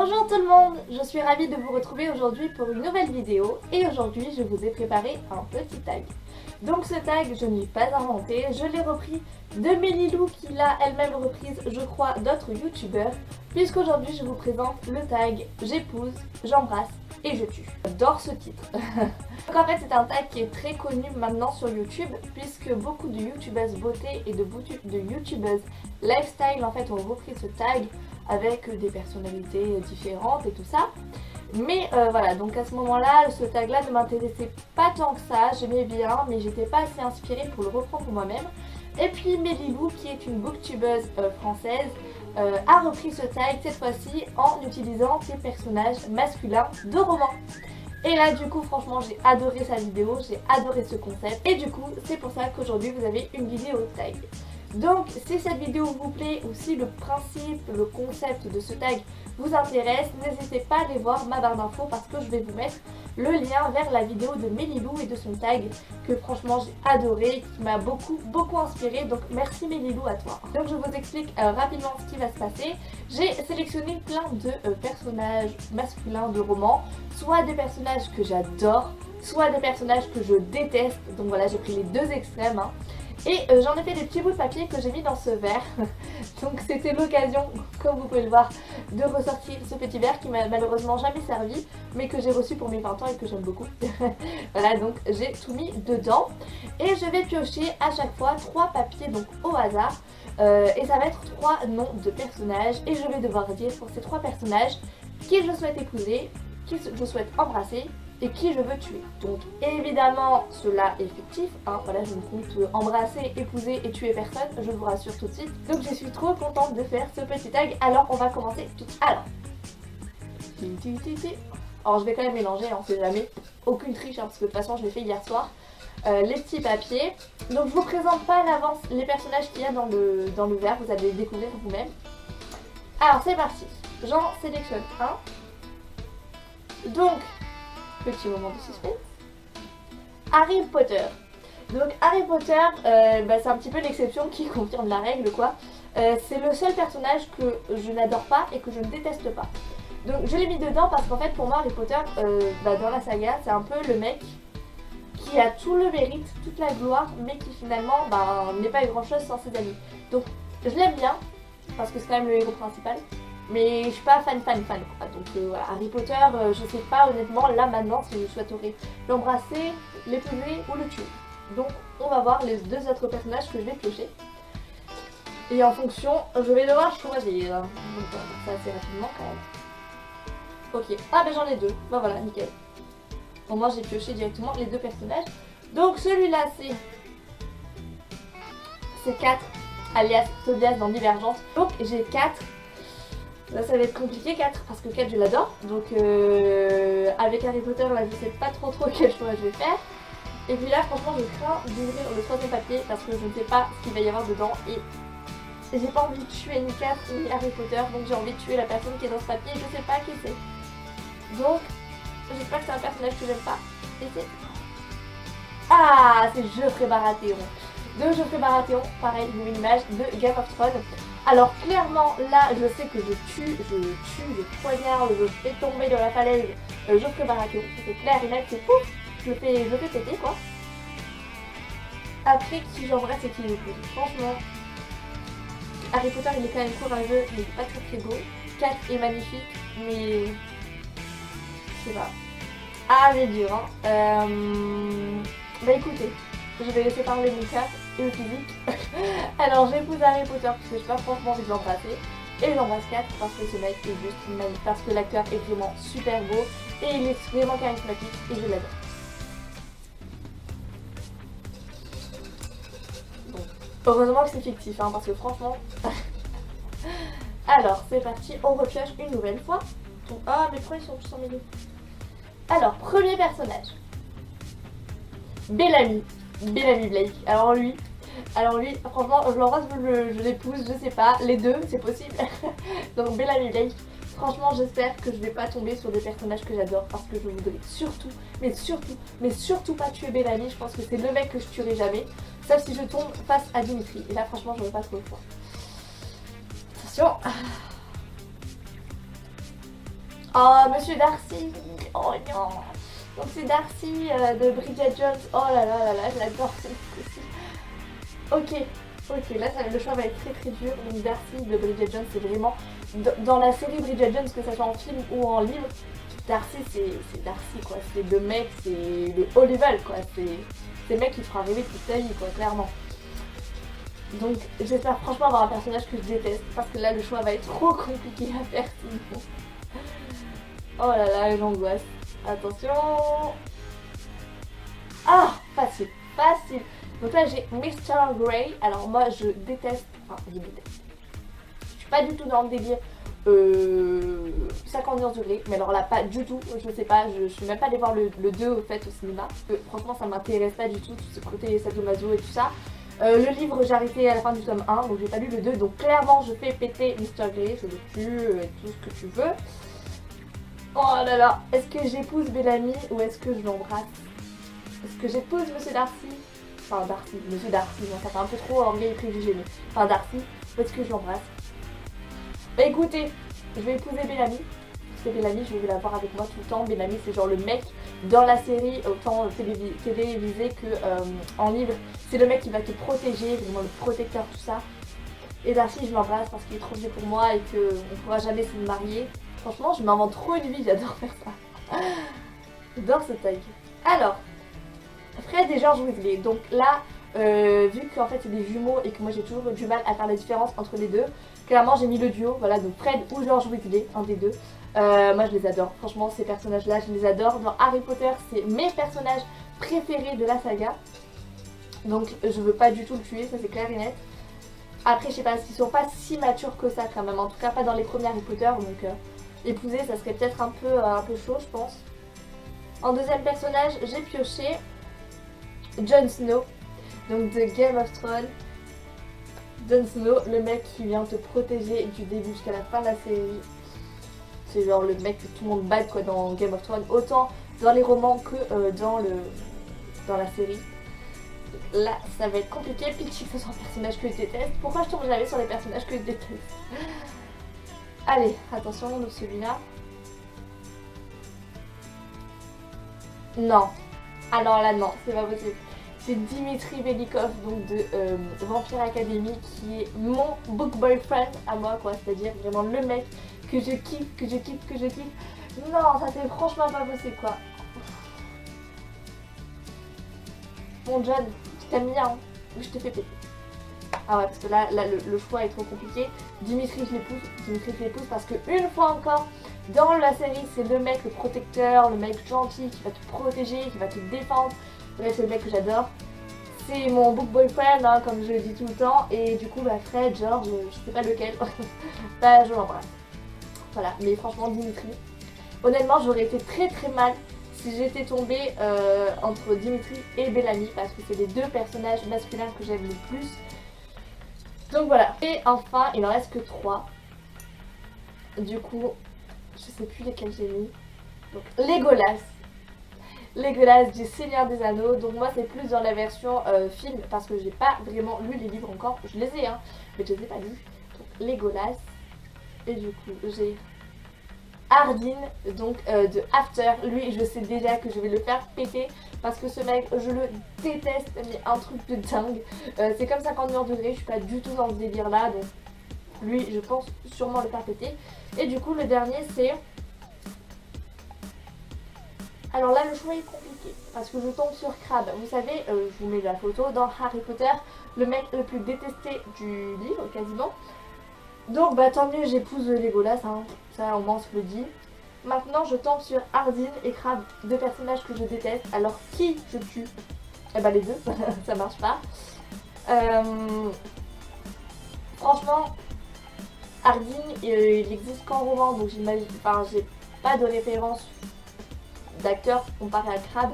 Bonjour tout le monde, je suis ravie de vous retrouver aujourd'hui pour une nouvelle vidéo et aujourd'hui je vous ai préparé un petit tag. Donc ce tag je ne l'ai pas inventé, je l'ai repris de Mélilou qui l'a elle-même reprise je crois d'autres youtubeurs puisqu'aujourd'hui je vous présente le tag j'épouse, j'embrasse et je tue. J'adore ce titre. Donc en fait c'est un tag qui est très connu maintenant sur YouTube puisque beaucoup de youtubeuses beauté et de youtubeuses lifestyle en fait ont repris ce tag avec des personnalités différentes et tout ça. Mais voilà, donc à ce moment-là, ce tag-là ne m'intéressait pas tant que ça, j'aimais bien, mais j'étais pas assez inspirée pour le reprendre moi-même. Et puis Mélilou, qui est une booktubeuse française, a repris ce tag cette fois-ci en utilisant ses personnages masculins de romans. Et là du coup franchement j'ai adoré sa vidéo, j'ai adoré ce concept et du coup c'est pour ça qu'aujourd'hui vous avez une vidéo tag. Donc si cette vidéo vous plaît ou si le principe, le concept de ce tag vous intéresse, n'hésitez pas à aller voir ma barre d'infos parce que je vais vous mettre le lien vers la vidéo de Mélilou et de son tag que franchement j'ai adoré, qui m'a beaucoup inspiré, donc merci Mélilou à toi. Donc je vous explique rapidement ce qui va se passer. J'ai sélectionné plein de personnages masculins de romans, soit des personnages que j'adore, soit des personnages que je déteste, donc voilà j'ai pris les deux extrêmes. Et j'en ai fait des petits bouts de papier que j'ai mis dans ce verre. Donc c'était l'occasion, comme vous pouvez le voir, de ressortir ce petit verre qui m'a malheureusement jamais servi, mais que j'ai reçu pour mes 20 ans et que j'aime beaucoup. Voilà, donc j'ai tout mis dedans. Et je vais piocher à chaque fois 3 papiers donc au hasard. Et ça va être 3 noms de personnages. Et je vais devoir dire pour ces 3 personnages qui je souhaite épouser, qui je souhaite embrasser et qui je veux tuer. Donc évidemment cela est fictif, hein, voilà je ne compte embrasser, épouser et tuer personne, je vous rassure tout de suite. Donc je suis trop contente de faire ce petit tag, alors on va commencer tout de suite. Alors je vais quand même mélanger, on sait jamais, aucune triche hein, parce que de toute façon je l'ai fait hier soir. Les petits papiers, donc je vous présente pas à l'avance les personnages qu'il y a dans le verre, vous allez les découvrir vous-même. Alors c'est parti, j'en sélectionne un. Donc petit moment de suspense. Harry Potter. Donc Harry Potter, c'est un petit peu l'exception qui confirme la règle quoi. C'est le seul personnage que je n'adore pas et que je ne déteste pas. Donc je l'ai mis dedans parce qu'en fait pour moi Harry Potter, dans la saga, c'est un peu le mec qui a tout le mérite, toute la gloire, mais qui finalement n'est pas grand chose sans ses amis. Donc je l'aime bien parce que c'est quand même le héros principal. Mais je suis pas fan quoi. Donc voilà, Harry Potter, je sais pas honnêtement là maintenant si je souhaiterais l'embrasser, l'épouser ou le tuer. Donc on va voir les 2 autres personnages que je vais piocher. Et en fonction, je vais devoir choisir. Donc ça assez rapidement quand même. Ok, ah ben j'en ai 2, bah voilà, nickel. Au moins j'ai pioché directement les 2 personnages. Donc celui-là c'est 4, alias Tobias dans Divergente. Donc j'ai 4. Là ça va être compliqué 4 parce que 4 je l'adore. Donc avec Harry Potter là je sais pas trop quel choix je vais faire. Et puis là franchement je crains d'ouvrir le 3e papier parce que je ne sais pas ce qu'il va y avoir dedans. Et j'ai pas envie de tuer ni 4 ni Harry Potter. Donc j'ai envie de tuer la personne qui est dans ce papier et je sais pas qui c'est. Donc j'espère que c'est un personnage que j'aime pas. Et c'est... Ah c'est Geoffrey Baratheon. De Geoffrey Baratheon, pareil, je vous mets une image de Game of Thrones. Alors clairement là je sais que je poignarde, je fais tomber de la falaise Geoffrey Baratheon, c'est clair et net, c'est pouf, je le fais péter quoi. Après qui j'embrasse et qui j'épouse. Franchement, Harry Potter il est quand même courageux, mais il est pas très beau. 4 est magnifique, mais je sais pas. Ah c'est dur hein. Bah écoutez, je vais laisser parler mon 4 et le physique. Alors j'épouse Harry Potter parce que je pas franchement envie de l'embrasser. Et j'embrasse 4 parce que ce mec est juste magnifique. Parce que l'acteur est vraiment super beau. Et il est vraiment charismatique et je l'adore. Bon. Heureusement que c'est fictif hein, parce que franchement... Alors c'est parti, on repioche une nouvelle fois. Donc, ah mes points ils sont tous en milieu. Alors premier personnage. Bellamy Blake. Alors lui, franchement, je l'embrasse ou je l'épouse, je sais pas, les deux, c'est possible. Donc Bellamy Blake, franchement, j'espère que je vais pas tomber sur des personnages que j'adore parce que je voudrais surtout pas tuer Bellamy. Je pense que c'est le mec que je tuerai jamais, sauf si je tombe face à Dimitri. Et là, franchement, j'aurais pas trop le choix. Attention. Oh, Monsieur Darcy. Oh non. Donc c'est Darcy de Bridget Jones. Oh là là là là, je l'adore ce truc aussi. Ok, ok, là le choix va être très très dur. Donc Darcy de Bridget Jones, c'est vraiment... Dans la série Bridget Jones, que ce soit en film ou en livre, Darcy c'est Darcy quoi. C'est le mec, c'est le haut level quoi. C'est le mec qui te fera rêver toute ta vie quoi, clairement. Donc j'espère franchement avoir un personnage que je déteste. Parce que là le choix va être trop compliqué à faire sinon. Oh là là, j'angoisse. Attention. Ah, facile, facile. Donc là j'ai Mr. Grey. Alors moi je déteste, enfin je déteste. Je suis pas du tout dans le délire 51 degrés. Mais alors là pas du tout, je sais pas, je suis même pas allée voir le 2 au fait au cinéma. Franchement ça m'intéresse pas du tout, tout ce côté sadomaso et tout ça. Le livre j'ai arrêté à la fin du tome 1, donc j'ai pas lu le 2. Donc clairement je fais péter Mr. Grey, je le tue et tout ce que tu veux. Oh là là, est-ce que j'épouse Bellamy ou est-ce que je l'embrasse? Est-ce que j'épouse Monsieur Darcy? Enfin Darcy, Monsieur Darcy, bon, ça fait un peu trop anglais et préjugé, mais... Enfin Darcy, ou est-ce que je l'embrasse? Bah écoutez, je vais épouser Bellamy. Parce que Bellamy, je vais l'avoir avec moi tout le temps. Bellamy, c'est genre le mec dans la série, autant télévisé que en livre. C'est le mec qui va te protéger, vraiment le protecteur, tout ça. Et Darcy, je l'embrasse parce qu'il est trop vieux pour moi et qu'on ne pourra jamais se marier. Franchement, je m'invente trop une vie, j'adore faire ça. J'adore ce tag. Alors, Fred et George Weasley. Donc là, vu qu'en fait c'est des jumeaux et que moi j'ai toujours du mal à faire la différence entre les deux, clairement j'ai mis le duo, voilà, donc Fred ou George Weasley, un des deux. Moi je les adore, franchement ces personnages-là, je les adore. Dans Harry Potter, c'est mes personnages préférés de la saga. Donc je veux pas du tout le tuer, ça c'est clair et net. Après, je sais pas, ils sont pas si matures que ça quand même, en tout cas pas dans les premiers Harry Potter, donc épouser ça serait peut-être un peu chaud je pense. En deuxième personnage, j'ai pioché Jon Snow, donc de Game of Thrones. Jon Snow, le mec qui vient te protéger du début jusqu'à la fin de la série. C'est genre le mec que tout le monde bat quoi dans Game of Thrones, autant dans les romans que dans la série. Là, ça va être compliqué. Peachy, c'est un personnage que je déteste. Pourquoi je tombe jamais sur les personnages que je déteste? Allez, attention de celui-là. Non. Alors là, non, c'est pas possible. C'est Dimitri Belikov, donc de Vampire Academy, qui est mon book boyfriend à moi, quoi. C'est-à-dire vraiment le mec que je kiffe, que je kiffe, que je kiffe. Non, ça c'est franchement pas possible, quoi. Bon, John, je t'aime bien, mais je te fais péter. Ah ouais, parce que là le choix est trop compliqué. Dimitri, je l'épouse parce que une fois encore, dans la série, c'est le mec, le protecteur, le mec gentil qui va te protéger, qui va te défendre. Bref, c'est le mec que j'adore. C'est mon book boyfriend, hein, comme je le dis tout le temps. Et du coup, bah, Fred, George, je sais pas lequel, bah je l'embrasse. Voilà, mais franchement, Dimitri. Honnêtement, j'aurais été très très mal si j'étais tombée entre Dimitri et Bellamy, parce que c'est les deux personnages masculins que j'aime le plus. Donc voilà. Et enfin, il en reste que 3. Du coup, je sais plus lesquels j'ai mis. Donc, Legolas. Legolas du Seigneur des Anneaux. Donc moi, c'est plus dans la version film, parce que j'ai pas vraiment lu les livres encore. Je les ai, hein, mais je les ai pas lus. Donc, Legolas. Et du coup, j'ai Hardin, donc de After. Lui, je sais déjà que je vais le faire péter parce que ce mec, je le déteste, mais un truc de dingue. C'est comme 51 degrés, je suis pas du tout dans ce délire là, donc lui, je pense sûrement le faire péter. Et du coup, le dernier, c'est... Alors là, le choix est compliqué parce que je tombe sur Crabbe. Vous savez, je vous mets la photo, dans Harry Potter, le mec le plus détesté du livre, quasiment. Donc bah tant mieux, j'épouse Legolas, hein. Ça au moins on se le dit. Maintenant je tombe sur Hardin et Crabbe, deux personnages que je déteste. Alors qui je tue? Eh bah les deux, ça marche pas. Franchement, Hardin il existe qu'en roman, donc j'imagine, enfin j'ai pas de référence d'acteur comparé à Crabbe.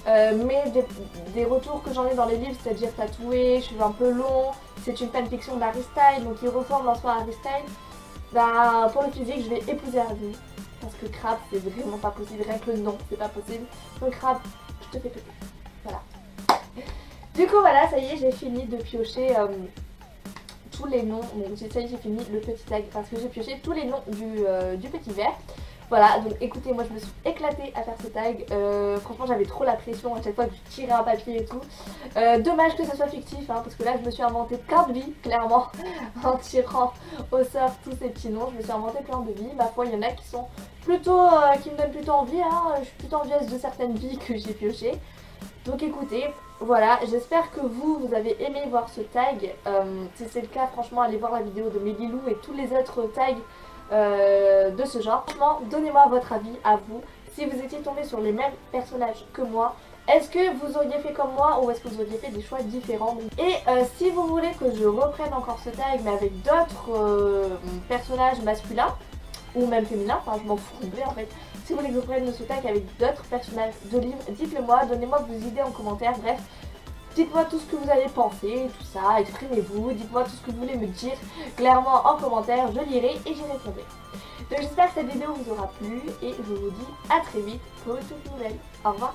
Mais des retours que j'en ai dans les livres, c'est-à-dire tatoué, cheveux un peu longs, c'est une fanfiction d'Harry Styles, donc il ressemble en soi à Harry Styles. Bah, pour le physique, je vais épouser Hardin, parce que Crabbe, c'est vraiment pas possible, rien que le nom, c'est pas possible. Donc Crabbe, je te fais péter. Voilà. Du coup, voilà, ça y est, j'ai fini de piocher tous les noms. Donc ça y est, j'ai fini le petit tag, parce que j'ai pioché tous les noms du petit verre. Voilà, donc écoutez, moi je me suis éclatée à faire ce tag. Franchement, j'avais trop la pression à chaque fois que je tirais un papier et tout. Dommage que ça soit fictif, hein, parce que là je me suis inventé plein de vies, clairement, en tirant au sort tous ces petits noms. Je me suis inventé plein de vies. Ma foi, il y en a qui sont plutôt, qui me donnent plutôt envie. Hein. Je suis plutôt envieuse de certaines vies que j'ai piochées. Donc écoutez, voilà, j'espère que vous avez aimé voir ce tag. Si c'est le cas, franchement, allez voir la vidéo de Melilou et tous les autres tags de ce genre. Franchement, donnez-moi votre avis à vous. Si vous étiez tombé sur les mêmes personnages que moi, est-ce que vous auriez fait comme moi ou est-ce que vous auriez fait des choix différents? Et si vous voulez que je reprenne encore ce tag mais avec d'autres personnages masculins ou même féminins, enfin je m'en fous complet en fait. Si vous voulez que je reprenne ce tag avec d'autres personnages de livres, dites-le moi, donnez-moi vos idées en commentaire, bref. Dites-moi tout ce que vous avez pensé, tout ça, exprimez-vous, dites-moi tout ce que vous voulez me dire clairement en commentaire, je lirai et j'y répondrai. Donc j'espère que cette vidéo vous aura plu et je vous dis à très vite pour une toute nouvelle. Au revoir.